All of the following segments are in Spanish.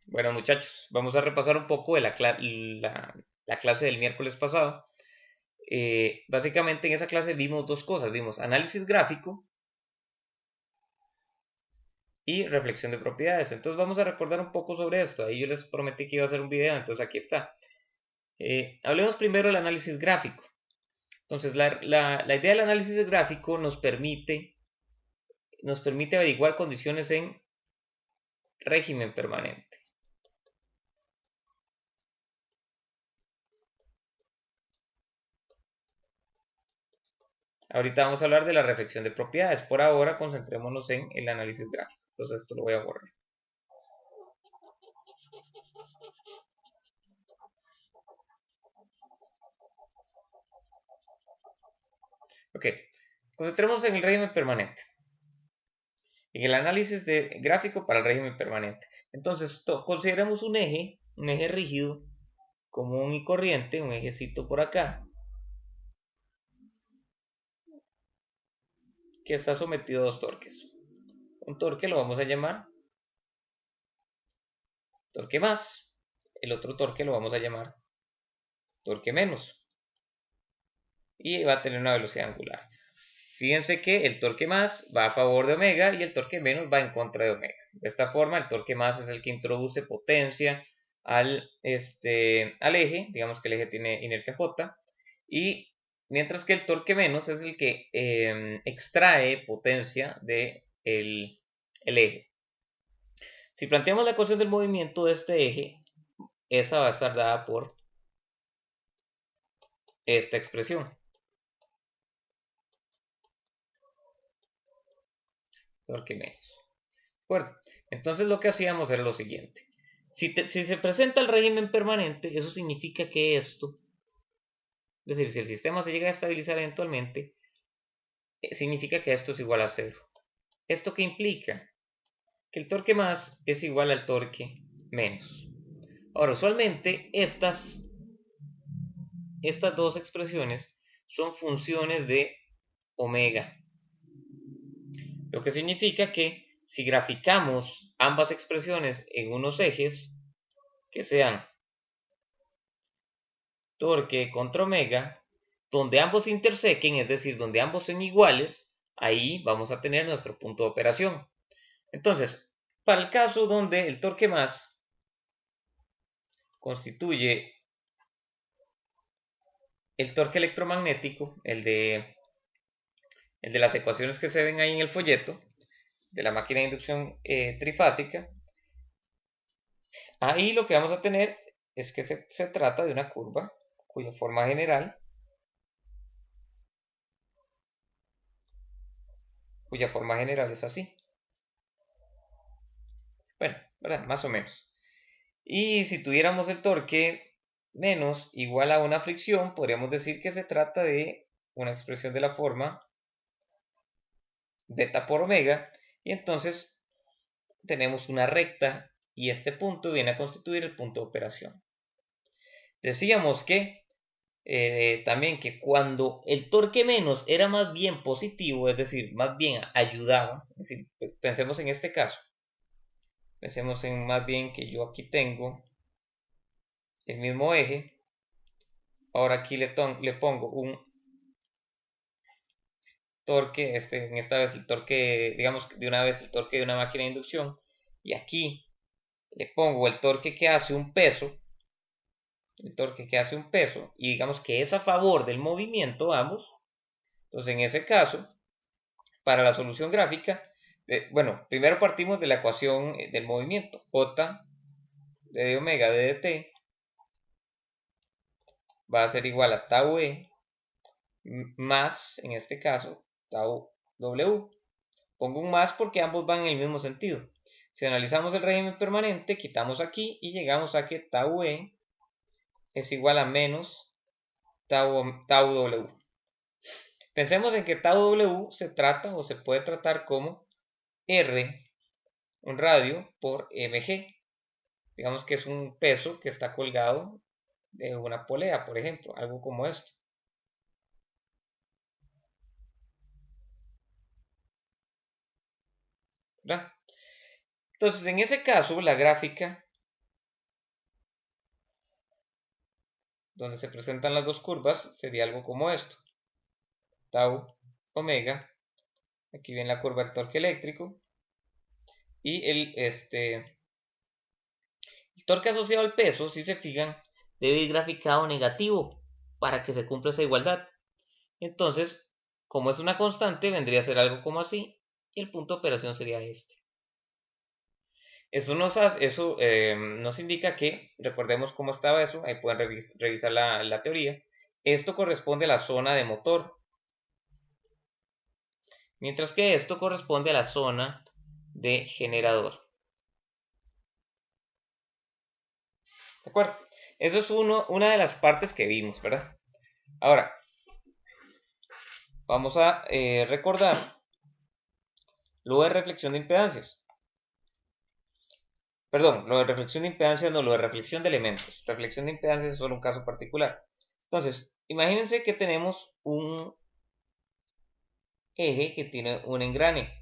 Bueno, muchachos, vamos a repasar un poco de la clase del miércoles pasado. Básicamente en esa clase vimos dos cosas, vimos análisis gráfico y reflexión de propiedades. Entonces vamos a recordar un poco sobre esto. Ahí yo les prometí que iba a hacer un video, entonces aquí está. Hablemos primero del análisis gráfico. Entonces la idea del análisis gráfico nos permite averiguar condiciones en régimen permanente. Ahorita vamos a hablar de la reflexión de propiedades. Por ahora concentrémonos en el análisis gráfico. Entonces esto lo voy a borrar. Ok, concentrémonos en el régimen permanente. En el análisis de gráfico para el régimen permanente. Entonces consideremos un eje rígido, común y corriente, un ejecito por acá, que está sometido a dos torques. Un torque lo vamos a llamar torque más, el otro torque lo vamos a llamar torque menos, y va a tener una velocidad angular. Fíjense que el torque más va a favor de omega y el torque menos va en contra de omega. De esta forma, el torque más es el que introduce potencia al eje, digamos que el eje tiene inercia J, y mientras que el torque menos es el que extrae potencia del el eje. Si planteamos la ecuación del movimiento de este eje, esa va a estar dada por esta expresión. Torque menos. ¿De acuerdo? Entonces lo que hacíamos era lo siguiente. Si se presenta el régimen permanente, eso significa que esto, es decir, si el sistema se llega a estabilizar eventualmente, significa que esto es igual a cero. ¿Esto qué implica? Que el torque más es igual al torque menos. Ahora, usualmente estas dos expresiones son funciones de omega, lo que significa que si graficamos ambas expresiones en unos ejes que sean torque contra omega, donde ambos intersequen, es decir, donde ambos son iguales, ahí vamos a tener nuestro punto de operación. Entonces, para el caso donde el torque más constituye el torque electromagnético, el de las ecuaciones que se ven ahí en el folleto, de la máquina de inducción trifásica, ahí lo que vamos a tener es que se trata de una curva cuya forma general es así. Bueno, ¿verdad? Más o menos. Y si tuviéramos el torque menos igual a una fricción, podríamos decir que se trata de una expresión de la forma beta por omega, y entonces tenemos una recta y este punto viene a constituir el punto de operación. Decíamos que también que cuando el torque menos era más bien positivo, es decir, más bien ayudaba, es decir, pensemos en este caso, pensemos en más bien que yo aquí tengo el mismo eje, ahora aquí le pongo un torque, en esta vez el torque, digamos de una vez el torque de una máquina de inducción, y aquí le pongo el torque que hace un peso, y digamos que es a favor del movimiento ambos. Entonces en ese caso, para la solución gráfica, bueno, primero partimos de la ecuación del movimiento, J de omega de dt va a ser igual a tau e más, en este caso, tau w. Pongo un más porque ambos van en el mismo sentido. Si analizamos el régimen permanente, quitamos aquí y llegamos a que tau e es igual a menos tau w. Pensemos en que tau w se trata o se puede tratar como R, un radio, por mg. Digamos que es un peso que está colgado de una polea, por ejemplo, algo como esto. ¿Verdad? Entonces, en ese caso, la gráfica donde se presentan las dos curvas, sería algo como esto. Tau, omega. Aquí viene la curva del torque eléctrico. Y el torque asociado al peso, si se fijan, debe ir graficado negativo para que se cumpla esa igualdad. Entonces, como es una constante, vendría a ser algo como así. Y el punto de operación sería este. Eso nos indica que, recordemos cómo estaba eso, ahí pueden revisar la teoría. Esto corresponde a la zona de motor, mientras que esto corresponde a la zona de generador. ¿De acuerdo? Eso es una de las partes que vimos, ¿verdad? Ahora, vamos a recordar lo de reflexión de impedancias. Perdón, lo de reflexión de impedancias no, lo de reflexión de elementos. Reflexión de impedancias es solo un caso particular. Entonces, imagínense que tenemos un eje que tiene un engrane.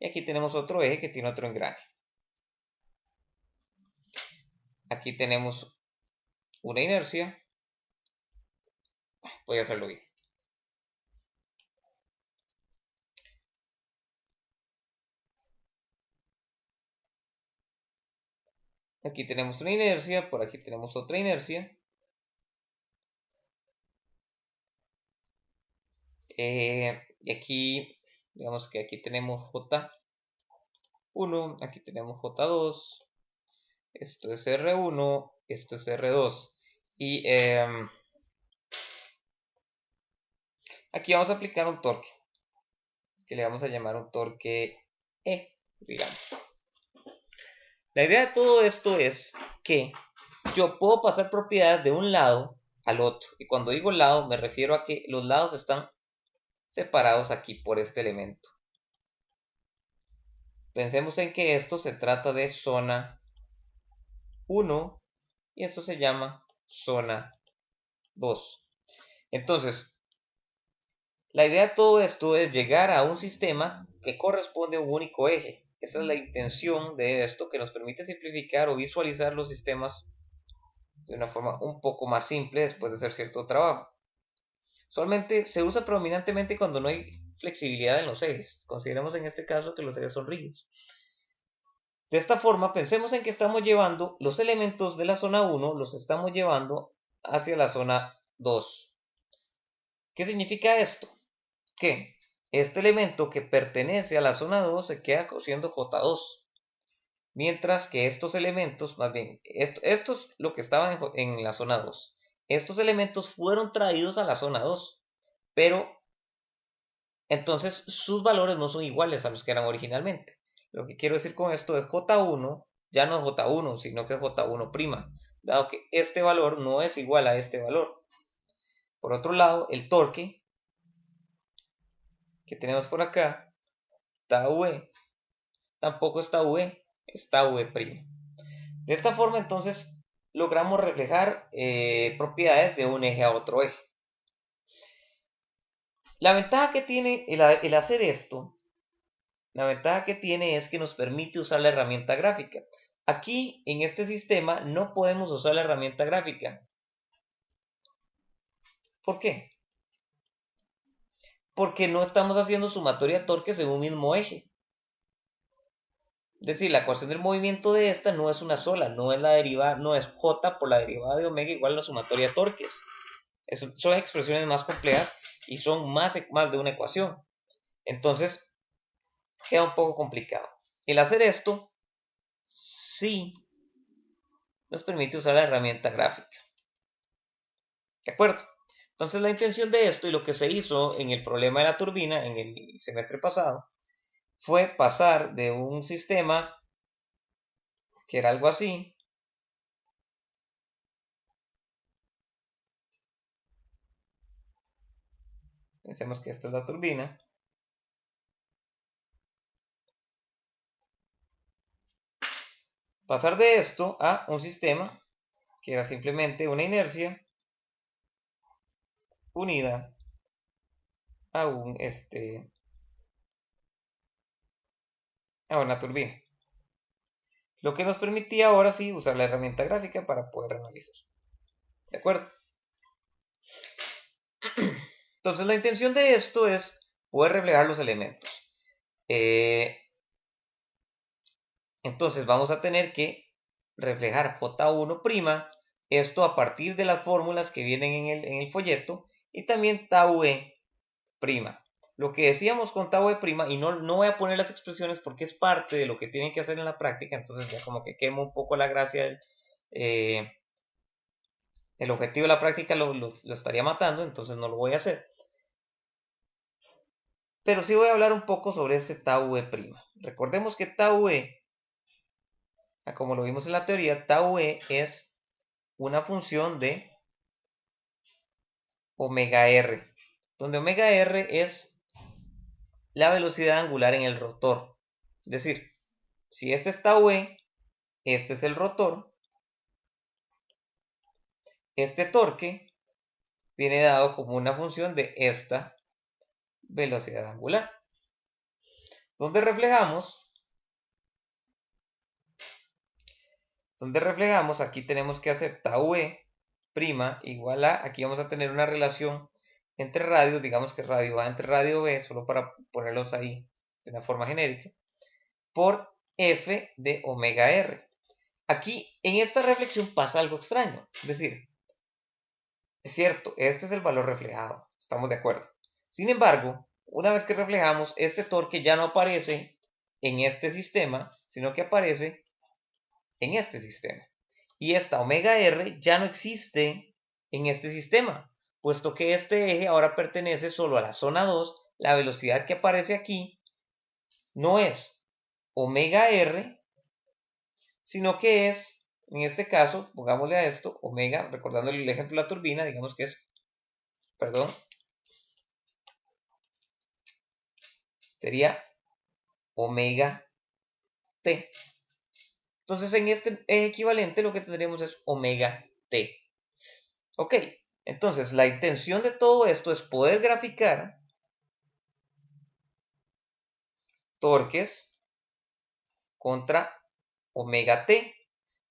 Y aquí tenemos otro eje que tiene otro engrane. Aquí tenemos una inercia. Voy a hacerlo bien. Aquí tenemos una inercia, por aquí tenemos otra inercia. Y aquí, digamos que aquí tenemos J1, aquí tenemos J2. Esto es R1, esto es R2. Y aquí vamos a aplicar un torque, que le vamos a llamar un torque E, digamos. La idea de todo esto es que yo puedo pasar propiedades de un lado al otro. Y cuando digo lado me refiero a que los lados están separados aquí por este elemento. Pensemos en que esto se trata de zona 1 y esto se llama zona 2. Entonces, la idea de todo esto es llegar a un sistema que corresponde a un único eje. Esa es la intención de esto, que nos permite simplificar o visualizar los sistemas de una forma un poco más simple después de hacer cierto trabajo. Solamente se usa predominantemente cuando no hay flexibilidad en los ejes. Consideremos en este caso que los ejes son rígidos. De esta forma, pensemos en que estamos llevando los elementos de la zona 1, los estamos llevando hacia la zona 2. ¿Qué significa esto? Que este elemento que pertenece a la zona 2 se queda siendo J2. Mientras que estos elementos, más bien, esto es lo que estaba en la zona 2. Estos elementos fueron traídos a la zona 2. Pero entonces sus valores no son iguales a los que eran originalmente. Lo que quiero decir con esto es J1, ya no es J1, sino que es J1', dado que este valor no es igual a este valor. Por otro lado, el torque que tenemos por acá, tau E, tampoco es tau E, es tau E'. De esta forma, entonces, logramos reflejar propiedades de un eje a otro eje. La ventaja que tiene el hacer esto, la ventaja que tiene es que nos permite usar la herramienta gráfica. Aquí, en este sistema, no podemos usar la herramienta gráfica. ¿Por qué? Porque no estamos haciendo sumatoria de torques en un mismo eje. Es decir, la ecuación del movimiento de esta no es una sola, no es la derivada, no es J por la derivada de omega igual a la sumatoria de torques. Son expresiones más complejas y son más de una ecuación. Entonces, queda un poco complicado. El hacer esto sí nos permite usar la herramienta gráfica. ¿De acuerdo? Entonces, la intención de esto y lo que se hizo en el problema de la turbina en el semestre pasado fue pasar de un sistema que era algo así. Pensemos que esta es la turbina. Pasar de esto a un sistema que era simplemente una inercia unida a a una turbina. Lo que nos permitía ahora sí usar la herramienta gráfica para poder analizar. ¿De acuerdo? Entonces la intención de esto es poder reflejar los elementos. Entonces vamos a tener que reflejar J1', esto a partir de las fórmulas que vienen en el folleto, y también tau E'. Lo que decíamos con tau E', y no voy a poner las expresiones porque es parte de lo que tienen que hacer en la práctica, entonces ya como que quemo un poco la gracia el objetivo de la práctica lo estaría matando, entonces no lo voy a hacer. Pero sí voy a hablar un poco sobre este tau E'. Recordemos que tau E, como lo vimos en la teoría, tau E es una función de omega r, donde omega r es la velocidad angular en el rotor. Es decir, si este es tau E, este es el rotor, este torque viene dado como una función de esta velocidad angular. Donde reflejamos, aquí tenemos que hacer tau E' igual a, aquí vamos a tener una relación entre radios, digamos que radio A entre radio B, solo para ponerlos ahí de una forma genérica, por F de omega R. Aquí, en esta reflexión pasa algo extraño, es decir, es cierto, este es el valor reflejado, estamos de acuerdo. Sin embargo, una vez que reflejamos, este torque ya no aparece en este sistema, sino que aparece en este sistema. Y esta omega R ya no existe en este sistema, puesto que este eje ahora pertenece solo a la zona 2, la velocidad que aparece aquí no es omega R, sino que es, en este caso, pongámosle a esto, omega, recordando el ejemplo de la turbina, digamos que es, perdón, sería omega T. Entonces en este equivalente lo que tendremos es omega T. Ok, entonces la intención de todo esto es poder graficar torques contra omega T.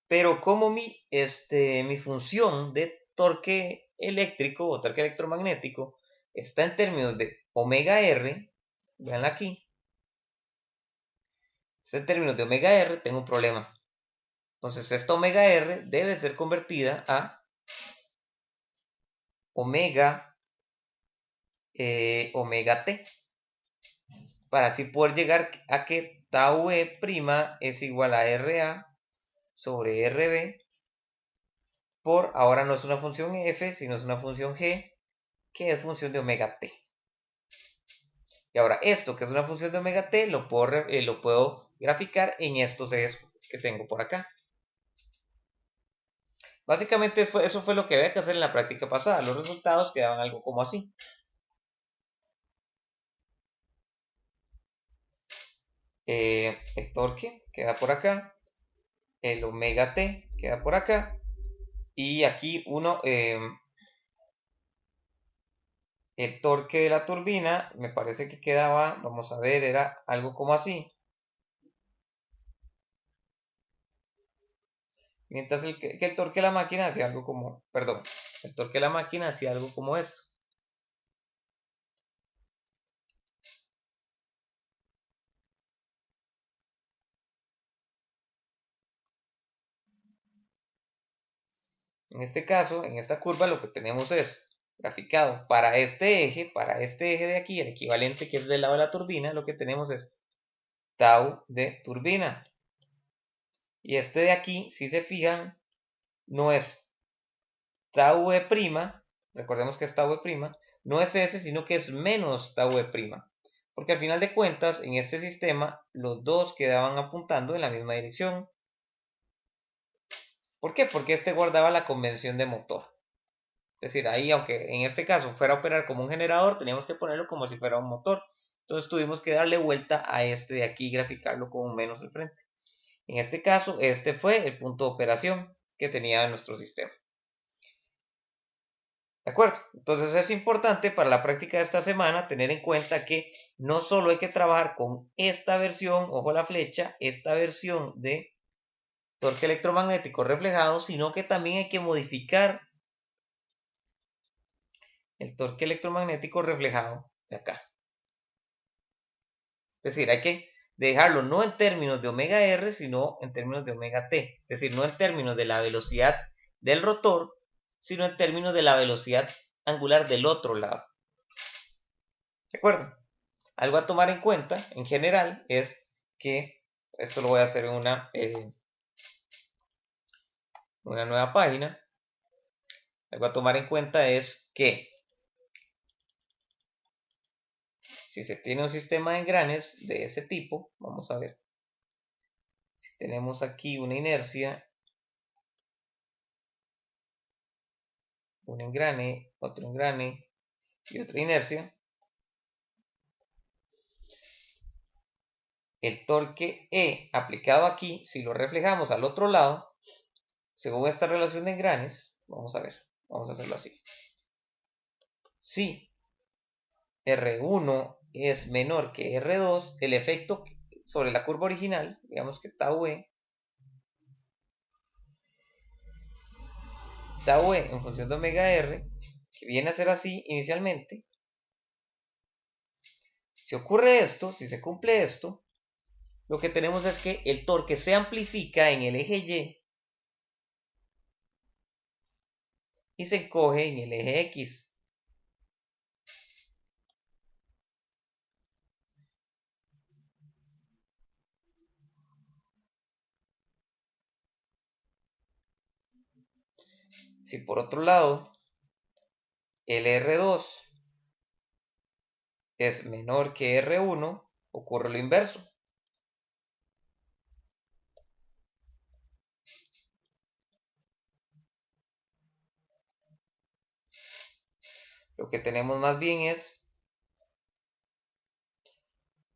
Pero como mi función de torque eléctrico o torque electromagnético está en términos de omega R, vean aquí, está en términos de omega R, tengo un problema. Entonces esta omega R debe ser convertida a omega T, para así poder llegar a que tau E' es igual a RA sobre RB por, ahora no es una función f, sino es una función g, que es función de omega t. Y ahora esto, que es una función de omega t, lo puedo graficar en estos ejes que tengo por acá. Básicamente eso fue lo que había que hacer en la práctica pasada. Los resultados quedaban algo como así. El torque queda por acá, el omega t queda por acá, y aquí el torque de la turbina me parece que quedaba, vamos a ver, era algo como así. Mientras que el torque de la máquina hacía algo como, perdón, el torque de la máquina hacía algo como esto. En este caso, en esta curva, lo que tenemos es graficado para este eje de aquí, el equivalente que es del lado de la turbina, lo que tenemos es tau de turbina. Y este de aquí, si se fijan, no es tau E', recordemos que es tau E', no es ese, sino que es menos tau E'. Porque al final de cuentas, en este sistema, los dos quedaban apuntando en la misma dirección. ¿Por qué? Porque este guardaba la convención de motor. Es decir, ahí, aunque en este caso fuera a operar como un generador, teníamos que ponerlo como si fuera un motor. Entonces tuvimos que darle vuelta a este de aquí y graficarlo con un menos al frente. En este caso, este fue el punto de operación que tenía nuestro sistema. ¿De acuerdo? Entonces es importante para la práctica de esta semana tener en cuenta que no solo hay que trabajar con esta versión, ojo la flecha, esta versión de torque electromagnético reflejado, sino que también hay que modificar el torque electromagnético reflejado de acá. Es decir, hay que dejarlo no en términos de omega r, sino en términos de omega t. Es decir, no en términos de la velocidad del rotor, sino en términos de la velocidad angular del otro lado. ¿De acuerdo? Algo a tomar en cuenta, en general, es que, esto lo voy a hacer en una nueva página. Algo a tomar en cuenta es que si se tiene un sistema de engranes de ese tipo, vamos a ver, si tenemos aquí una inercia, un engrane, otro engrane y otra inercia, el torque E aplicado aquí, si lo reflejamos al otro lado, según esta relación de engranes, vamos a ver, vamos a hacerlo así. Si R1 es menor que R2, el efecto sobre la curva original, digamos que tau E en función de omega R, que viene a ser así inicialmente. Si ocurre esto, si se cumple esto, lo que tenemos es que el torque se amplifica en el eje Y se encoge en el eje X. Si por otro lado el R2 es menor que R1, ocurre lo inverso. Lo que tenemos más bien es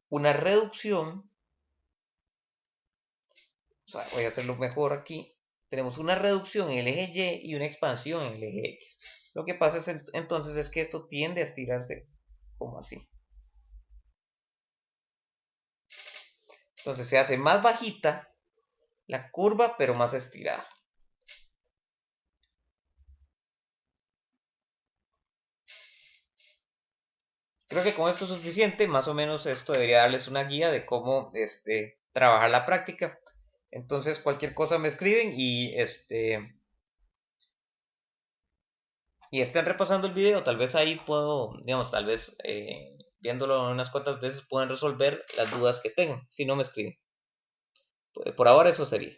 una reducción. O sea, voy a hacerlo mejor aquí. Tenemos una reducción en el eje Y y una expansión en el eje X. Lo que pasa entonces es que esto tiende a estirarse como así. Entonces se hace más bajita la curva, pero más estirada. Creo que con esto es suficiente. Más o menos esto debería darles una guía de cómo trabajar la práctica. Entonces cualquier cosa me escriben y estén repasando el video. Tal vez ahí puedo, digamos, tal vez viéndolo unas cuantas veces pueden resolver las dudas que tengan. Si no me escriben. Por ahora eso sería.